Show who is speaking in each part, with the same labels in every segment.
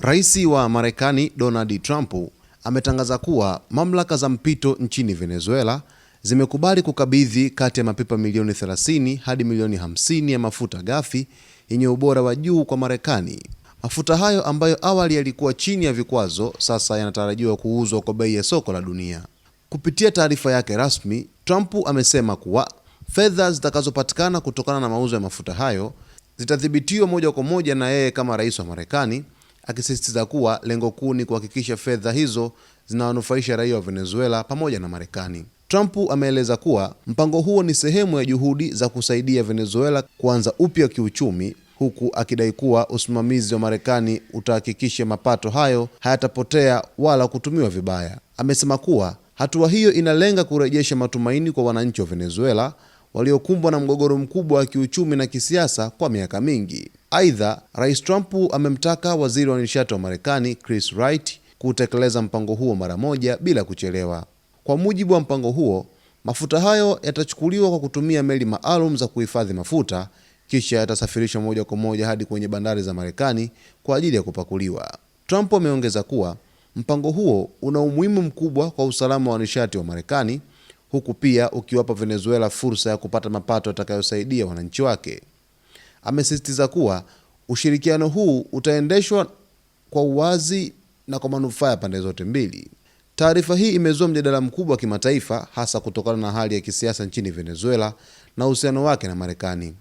Speaker 1: Rais wa Marekani Donald Trump ametangaza kuwa mamlaka za mpito nchini Venezuela zimekubali kukabidhi kati ya mapipa milioni 30 hadi milioni 50 ya mafuta ghafi yenye ubora wa juu kwa Marekani. Mafuta hayo ambayo awali yalikuwa chini ya vikwazo sasa yanatarajiwa kuuzwa kwa bei ya soko la dunia. Kupitia taarifa yake rasmi, Trump amesema kuwa fedha zitakazopatikana kutokana na mauzo ya mafuta hayo zitadhibitiwa moja kwa moja na yeye kama rais wa Marekani, akisisitiza kuwa lengo kuu ni kuhakikisha fedha hizo zinawanufaisha raia wa Venezuela pamoja na Marekani. Trump ameeleza kuwa mpango huo ni sehemu ya juhudi za kusaidia Venezuela kuanza upya kiuchumi, huku akidai kuwa usimamizi wa Marekani utahakikisha mapato hayo hayatapotea wala kutumiwa vibaya. Amesema kuwa hatua hiyo inalenga kurejesha matumaini kwa wananchi wa Venezuela waliokumbwa na mgogoro mkubwa wa kiuchumi na kisiasa kwa miaka mingi. Aidha, Rais Trump amemtaka waziri wa nishati wa Marekani Chris Wright kutekeleza mpango huo mara moja bila kuchelewa. Kwa mujibu wa mpango huo, mafuta hayo yatachukuliwa kwa kutumia meli maalum za kuhifadhi mafuta, kisha yatasafirishwa moja kwa moja hadi kwenye bandari za Marekani kwa ajili ya kupakuliwa. Trump ameongeza kuwa mpango huo una umuhimu mkubwa kwa usalama wa nishati wa Marekani, huku pia ukiwapa Venezuela fursa ya kupata mapato yatakayosaidia wananchi wake. Amesisitiza kuwa ushirikiano huu utaendeshwa kwa uwazi na kwa manufaa ya pande zote mbili. Taarifa hii imezua mjadala mkubwa wa kimataifa, hasa kutokana na hali ya kisiasa nchini Venezuela na uhusiano wake na Marekani.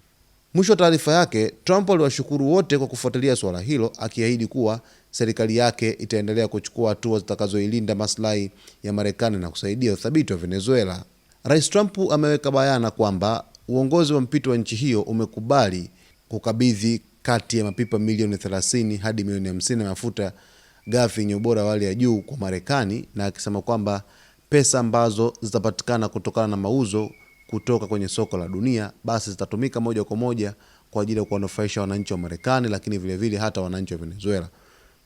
Speaker 1: Mwisho wa taarifa yake, Trump aliwashukuru wote kwa kufuatilia suala hilo, akiahidi kuwa serikali yake itaendelea kuchukua hatua zitakazoilinda maslahi ya Marekani na kusaidia uthabiti wa Venezuela. Rais Trump ameweka bayana kwamba uongozi wa mpito wa nchi hiyo umekubali kukabidhi kati ya mapipa milioni 30 hadi milioni 50 ya mafuta ghafi yenye ubora wa hali ya juu kwa Marekani, na akisema kwamba pesa ambazo zitapatikana kutokana na mauzo kutoka kwenye soko la dunia basi zitatumika moja kwa moja kwa ajili ya kuwanufaisha wananchi wa Marekani, lakini vile vile hata wananchi wa Venezuela.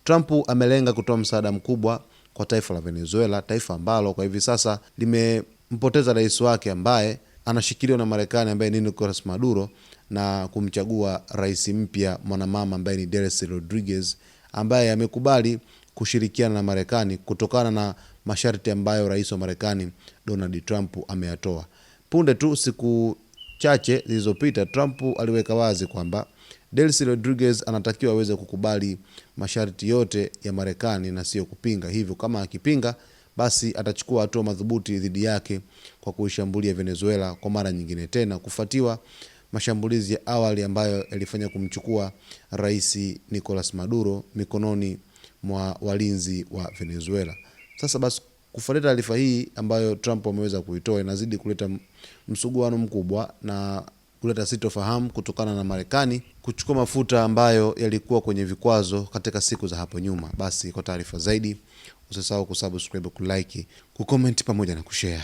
Speaker 1: Trump amelenga kutoa msaada mkubwa kwa taifa la Venezuela, taifa ambalo kwa hivi sasa limempoteza rais wake ambaye anashikiliwa na Marekani, ambaye ni Nicolas Maduro, na kumchagua rais mpya mwanamama ambaye ni Delcy Rodriguez, ambaye amekubali kushirikiana na Marekani kutokana na masharti ambayo rais wa Marekani Donald Trump ameyatoa. Punde tu siku chache zilizopita, Trump aliweka wazi kwamba Delcy Rodriguez anatakiwa aweze kukubali masharti yote ya Marekani na sio kupinga. Hivyo kama akipinga, basi atachukua hatua madhubuti dhidi yake kwa kuishambulia Venezuela kwa mara nyingine tena, kufuatiwa mashambulizi ya awali ambayo yalifanya kumchukua rais Nicolas Maduro mikononi mwa walinzi wa Venezuela. Sasa basi, kufuatia taarifa hii ambayo Trump ameweza kuitoa, inazidi kuleta msuguano mkubwa na kuleta sitofahamu kutokana na Marekani kuchukua mafuta ambayo yalikuwa kwenye vikwazo katika siku za hapo nyuma. Basi kwa taarifa zaidi usisahau kusubscribe, kulike, kucomment pamoja na kushare.